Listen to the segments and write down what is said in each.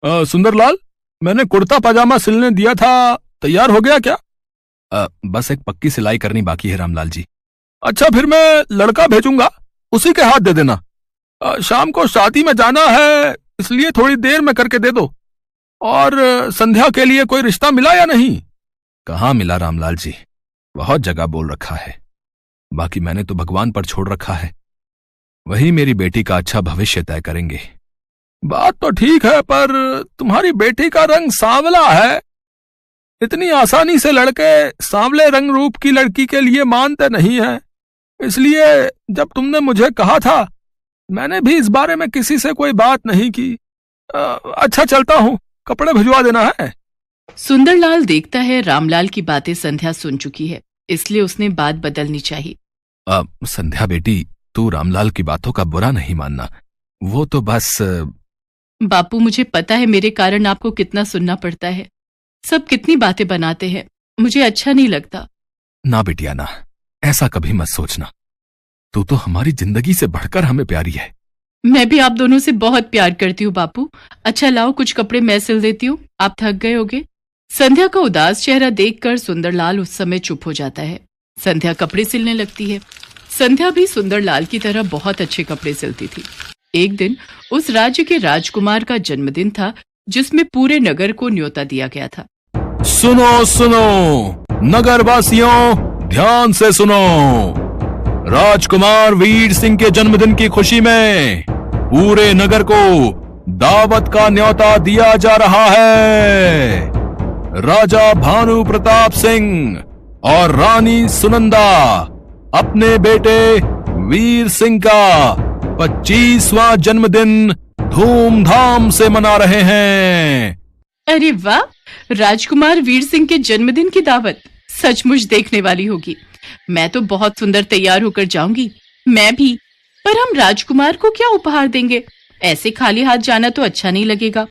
सुंदरलाल, मैंने कुर्ता पजामा सिलने दिया था, तैयार हो गया क्या? बस एक पक्की सिलाई करनी बाकी है रामलाल जी। अच्छा, फिर मैं लड़का भेजूंगा, उसी के हाथ दे देना। शाम को शादी में जाना है, इसलिए थोड़ी देर में करके दे दो। और संध्या के लिए कोई रिश्ता मिला या नहीं? कहाँ मिला रामलाल जी, बहुत जगह बोल रखा है। बाकी मैंने तो भगवान पर छोड़ रखा है, वही मेरी बेटी का अच्छा भविष्य तय करेंगे। बात तो ठीक है, पर तुम्हारी बेटी का रंग सांवला है। इतनी आसानी से लड़के सांवले रंग रूप की लड़की के लिए मानते नहीं हैं। इसलिए जब तुमने मुझे कहा था, मैंने भी इस बारे में किसी से कोई बात नहीं की। अच्छा, चलता हूं, कपड़े भिजवा देना है। सुंदरलाल देखता है रामलाल की बातें संध्या सुन चुकी है, इसलिए उसने बात बदलनी चाहिए। संध्या बेटी, तू रामलाल की बातों का बुरा नहीं मानना, वो तो बस। बापू, मुझे पता है मेरे कारण आपको कितना सुनना पड़ता है। सब कितनी बातें बनाते हैं, मुझे अच्छा नहीं लगता। ना बिटिया ना, ऐसा कभी मत सोचना। तू तो हमारी जिंदगी से बढ़कर हमें प्यारी है। मैं भी आप दोनों से बहुत प्यार करती हूँ बापू। अच्छा लाओ, कुछ कपड़े मैं सिल देती हूँ, आप थक गए होगे। संध्या का उदास चेहरा देखकर सुंदरलाल उस समय चुप हो जाता है। संध्या कपड़े सिलने लगती है। संध्या भी सुंदरलाल की तरह बहुत अच्छे कपड़े सिलती थी। एक दिन उस राज्य के राजकुमार का जन्मदिन था, जिसमें पूरे नगर को न्योता दिया गया था। सुनो सुनो नगर वासियों, ध्यान से सुनो। राजकुमार वीर सिंह के जन्मदिन की खुशी में पूरे नगर को दावत का न्योता दिया जा रहा है। राजा भानु प्रताप सिंह और रानी सुनंदा अपने बेटे वीर सिंह का 25वां जन्मदिन धूमधाम से मना रहे हैं। अरे वाह, राजकुमार वीर सिंह के जन्मदिन की दावत सचमुच देखने वाली होगी। मैं तो बहुत सुंदर तैयार होकर जाऊंगी। मैं भी। पर हम राजकुमार को क्या उपहार देंगे? ऐसे खाली हाथ जाना तो अच्छा नहीं लगेगा।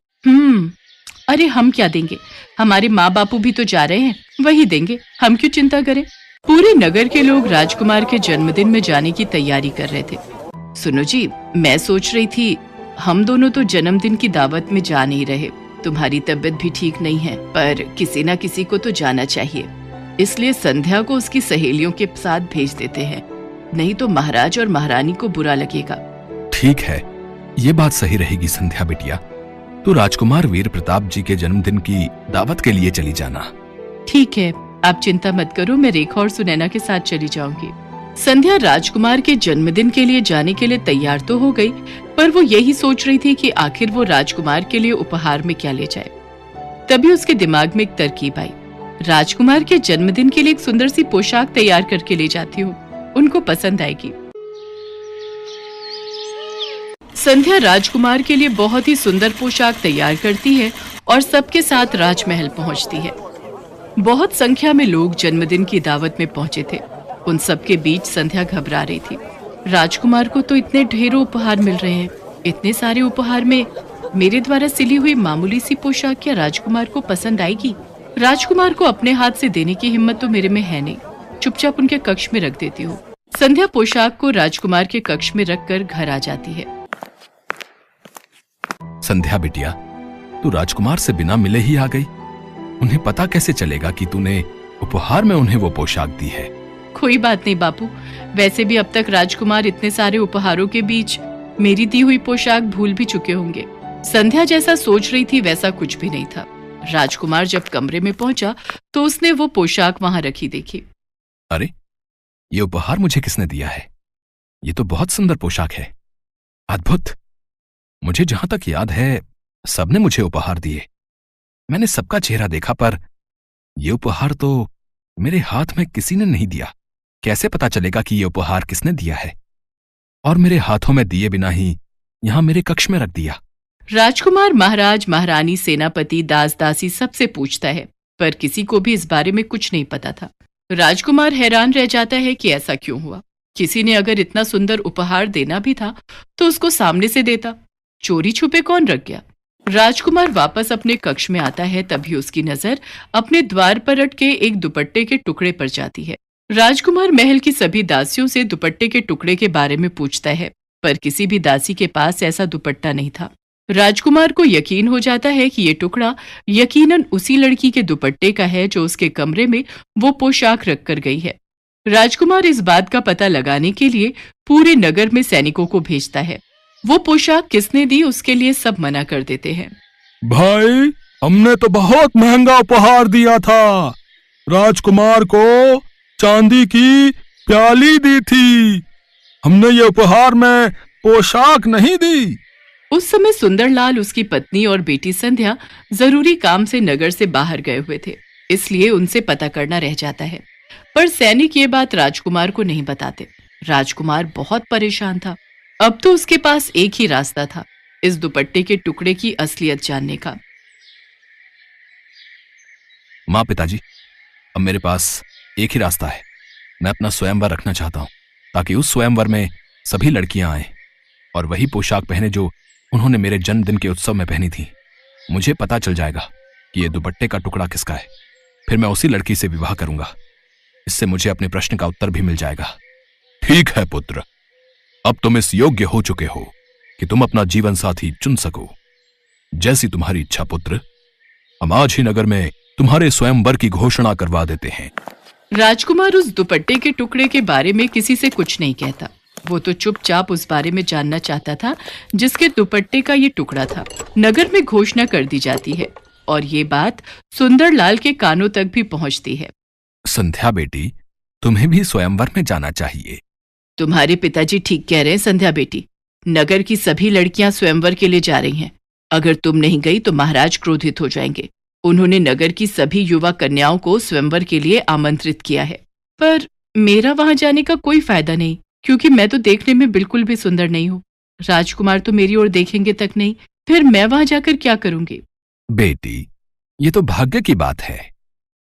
अरे हम क्या देंगे, हमारे माँ बापू भी तो जा रहे हैं, वही देंगे, हम क्यों चिंता करें। पूरे नगर के लोग राजकुमार के जन्मदिन में जाने की तैयारी कर रहे थे। सुनो जी, मैं सोच रही थी, हम दोनों तो जन्मदिन की दावत में जा नहीं रहे। तुम्हारी तबीयत भी ठीक नहीं है, पर किसी ना किसी को तो जाना चाहिए। इसलिए संध्या को उसकी सहेलियों के साथ भेज देते हैं, नहीं तो महाराज और महारानी को बुरा लगेगा। ठीक है, ये बात सही रहेगी संध्या बिटिया। तू राजकुमार वीर प्रताप जी के जन्मदिन की दावत के लिए चली जाना। ठीक है, आप चिंता मत करो, मैं रेखा और सुनैना के साथ चली जाऊंगी। संध्या राजकुमार के जन्मदिन के लिए जाने के लिए तैयार तो हो गई, पर वो यही सोच रही थी कि आखिर वो राजकुमार के लिए उपहार में क्या ले जाए। तभी उसके दिमाग में एक तरकीब आई। राजकुमार के जन्मदिन के लिए एक सुंदर सी पोशाक तैयार करके ले जाती हूँ, उनको पसंद आएगी। संध्या राजकुमार के लिए बहुत ही सुंदर पोशाक तैयार करती है और सबके साथ राजमहल पहुँचती है। बहुत संख्या में लोग जन्मदिन की दावत में पहुंचे थे। उन सबके बीच संध्या घबरा रही थी। राजकुमार को तो इतने ढेरों उपहार मिल रहे हैं, इतने सारे उपहार में मेरे द्वारा सिली हुई मामूली सी पोशाक क्या राजकुमार को पसंद आएगी? राजकुमार को अपने हाथ से देने की हिम्मत तो मेरे में है नहीं। चुपचाप उनके कक्ष में रख देती हूँ। संध्या पोशाक को राजकुमार के कक्ष में रखकर घर आ जाती है। संध्या बिटिया, तू राजकुमार से बिना मिले ही आ गई। उन्हें पता कैसे चलेगा कि तूने उपहार में उन्हें वो पोशाक दी है? कोई बात नहीं बापू, वैसे भी अब तक राजकुमार इतने सारे उपहारों के बीच मेरी दी हुई पोशाक भूल भी चुके होंगे। संध्या जैसा सोच रही थी वैसा कुछ भी नहीं था। राजकुमार जब कमरे में पहुंचा तो उसने वो पोशाक वहां रखी देखी। अरे, ये उपहार मुझे किसने दिया है? ये तो बहुत सुंदर पोशाक है, अद्भुत। मुझे जहां तक याद है, सबने मुझे उपहार दिए। मैंने सबका चेहरा देखा, पर यह उपहार तो मेरे हाथ में किसी ने नहीं दिया। कैसे पता चलेगा कि यह उपहार किसने दिया है? और मेरे हाथों में दिए बिना ही यहां मेरे कक्ष में रख दिया। राजकुमार महाराज, महारानी, सेनापति, दास दासी सबसे पूछता है, पर किसी को भी इस बारे में कुछ नहीं पता था। राजकुमार हैरान रह जाता है कि ऐसा क्यों हुआ। किसी ने अगर इतना सुंदर उपहार देना भी था तो उसको सामने से देता, चोरी छुपे कौन रख गया? राजकुमार वापस अपने कक्ष में आता है, तभी उसकी नजर अपने द्वार पर अटके एक दुपट्टे के टुकड़े पर जाती है। राजकुमार महल की सभी दासियों से दुपट्टे के टुकड़े के बारे में पूछता है, पर किसी भी दासी के पास ऐसा दुपट्टा नहीं था। राजकुमार को यकीन हो जाता है कि ये टुकड़ा यकीनन उसी लड़की के दुपट्टे का है जो उसके कमरे में वो पोशाक रख कर गई है। राजकुमार इस बात का पता लगाने के लिए पूरे नगर में सैनिकों को भेजता है। वो पोशाक किसने दी उसके लिए सब मना कर देते हैं। भाई, हमने तो बहुत महंगा उपहार दिया था। राजकुमार को चांदी की प्याली दी थी। हमने ये उपहार में पोशाक नहीं दी। उस समय सुंदरलाल, उसकी पत्नी और बेटी संध्या जरूरी काम से नगर से बाहर गए हुए थे, इसलिए उनसे पता करना रह जाता है। पर सैनिक ये बात राजकुमार को नहीं बताते। राजकुमार बहुत परेशान था। अब तो उसके पास एक ही रास्ता था, इस दुपट्टे के टुकड़े की असलियत जानने का। माँ, पिताजी, अब मेरे पास एक ही रास्ता है। मैं अपना स्वयंवर रखना चाहता हूँ, ताकि उस स्वयंवर में सभी लड़कियां आएं और वही पोशाक पहने जो उन्होंने मेरे जन्मदिन के उत्सव में पहनी थी। मुझे पता चल जाएगा कि यह दुपट्टे का टुकड़ा किसका है। फिर मैं उसी लड़की से विवाह करूंगा। इससे मुझे अपने प्रश्न का उत्तर भी मिल जाएगा। ठीक है पुत्र, अब तुम इस योग्य हो चुके हो कि तुम अपना जीवन साथी चुन सको। जैसी तुम्हारी इच्छा पुत्र। हम आज ही नगर में तुम्हारे स्वयंवर की घोषणा करवा देते हैं। राजकुमार उस दुपट्टे के टुकड़े के बारे में किसी से कुछ नहीं कहता। वो तो चुपचाप उस बारे में जानना चाहता था जिसके दुपट्टे का ये टुकड़ा था। नगर में घोषणा कर दी जाती है और ये बात सुंदरलाल के कानों तक भी पहुंचती है। संध्या बेटी, तुम्हें भी स्वयंवर में जाना चाहिए। तुम्हारे पिताजी ठीक कह रहे हैं संध्या बेटी। नगर की सभी लड़कियां स्वयंवर के लिए जा रही हैं। अगर तुम नहीं गई तो महाराज क्रोधित हो जाएंगे। उन्होंने नगर की सभी युवा कन्याओं को स्वयंवर के लिए आमंत्रित किया है। पर मेरा वहां जाने का कोई फायदा नहीं, क्योंकि मैं तो देखने में बिल्कुल भी सुंदर नहीं हूँ। राजकुमार तो मेरी ओर देखेंगे तक नहीं। फिर मैं वहां जाकर क्या करूंगी? बेटी, ये तो भाग्य की बात है।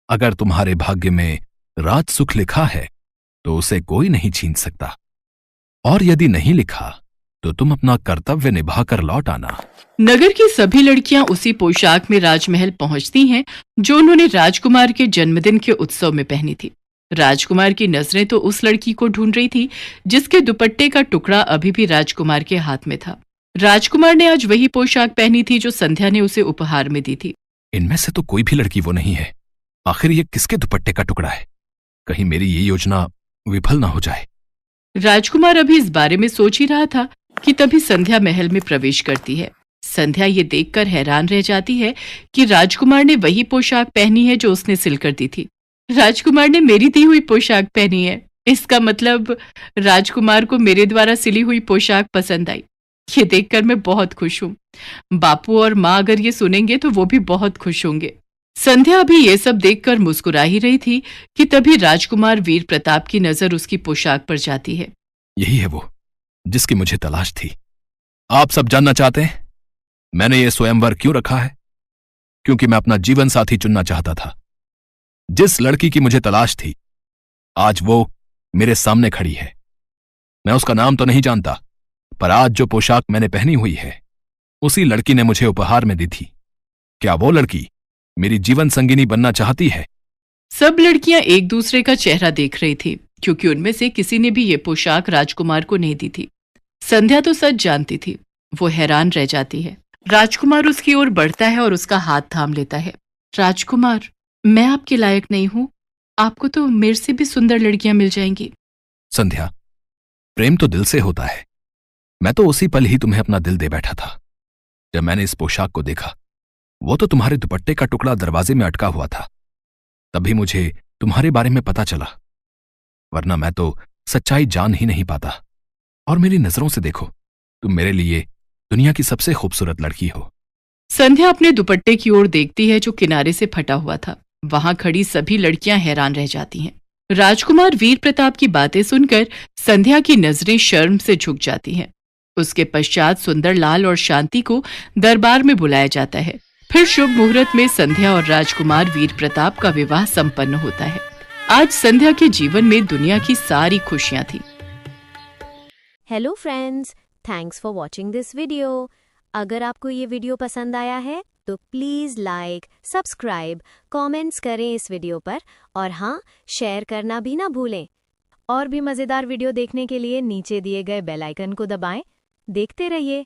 अगर तुम्हारे भाग्य में राज सुख लिखा है तो उसे कोई नहीं छीन सकता, और यदि नहीं लिखा तो तुम अपना कर्तव्य निभाकर लौट आना। नगर की सभी लड़कियां उसी पोशाक में राजमहल पहुंचती हैं जो उन्होंने राजकुमार के जन्मदिन के उत्सव में पहनी थी। राजकुमार की नजरें तो उस लड़की को ढूंढ रही थी जिसके दुपट्टे का टुकड़ा अभी भी राजकुमार के हाथ में था। राजकुमार ने आज वही पोशाक पहनी थी जो संध्या ने उसे उपहार में दी थी। इनमें से तो कोई भी लड़की वो नहीं है। आखिर ये किसके दुपट्टे का टुकड़ा है? कहीं मेरी ये योजना विफल ना हो जाए। राजकुमार अभी इस बारे में सोच ही रहा था कि तभी संध्या महल में प्रवेश करती है। संध्या ये देखकर हैरान रह जाती है कि राजकुमार ने वही पोशाक पहनी है जो उसने सिलकर दी थी। राजकुमार ने मेरी दी हुई पोशाक पहनी है। इसका मतलब राजकुमार को मेरे द्वारा सिली हुई पोशाक पसंद आई। ये देखकर मैं बहुत खुश हूँ। बापू और माँ अगर ये सुनेंगे तो वो भी बहुत खुश होंगे। संध्या अभी ये सब देखकर मुस्कुरा ही रही थी कि तभी राजकुमार वीर प्रताप की नजर उसकी पोशाक पर जाती है। यही है वो जिसकी मुझे तलाश थी। आप सब जानना चाहते हैं मैंने ये स्वयंवर क्यों रखा है? क्योंकि मैं अपना जीवन साथी चुनना चाहता था। जिस लड़की की मुझे तलाश थी आज वो मेरे सामने खड़ी है। मैं उसका नाम तो नहीं जानता, पर आज जो पोशाक मैंने पहनी हुई है उसी लड़की ने मुझे उपहार में दी थी। क्या वो लड़की मेरी जीवन संगिनी बनना चाहती है? सब लड़कियां एक दूसरे का चेहरा देख रही थी, क्योंकि उनमें से किसी ने भी ये पोशाक राजकुमार को नहीं दी थी। संध्या तो सच जानती थी। वो हैरान रह जाती है। राजकुमार उसकी ओर बढ़ता है और उसका हाथ थाम लेता है। राजकुमार, मैं आपके लायक नहीं हूं। आपको तो मेरे से भी सुंदर लड़कियां मिल जाएंगी। संध्या, प्रेम तो दिल से होता है। मैं तो उसी पल ही तुम्हें अपना दिल दे बैठा था। जब मैंने इस पोशाक को देखा, वो तो तुम्हारे दुपट्टे का टुकड़ा दरवाजे में अटका हुआ था, तभी मुझे तुम्हारे बारे में पता चला। वरना मैं तो सच्चाई जान ही नहीं पाता। और मेरी नजरों से देखो, तुम मेरे लिए दुनिया की सबसे खूबसूरत लड़की हो। संध्या अपने दुपट्टे की ओर देखती है जो किनारे से फटा हुआ था। वहां खड़ी सभी लड़कियां हैरान रह जाती हैं। राजकुमार वीर प्रताप की बातें सुनकर संध्या की नजरें शर्म से झुक जाती हैं। उसके पश्चात सुंदरलाल और शांति को दरबार में बुलाया जाता है। फिर शुभ मुहूर्त में संध्या और राजकुमार वीर प्रताप का विवाह संपन्न होता है। आज संध्या के जीवन में दुनिया की सारी खुशियां थी। Hello friends, thanks for watching this video. अगर आपको ये वीडियो पसंद आया है तो प्लीज़ लाइक, सब्सक्राइब, कमेंट्स करें इस वीडियो पर, और हाँ, शेयर करना भी ना भूलें। और भी मज़ेदार वीडियो देखने के लिए नीचे दिए गए बेल आइकन को दबाएं। देखते रहिए।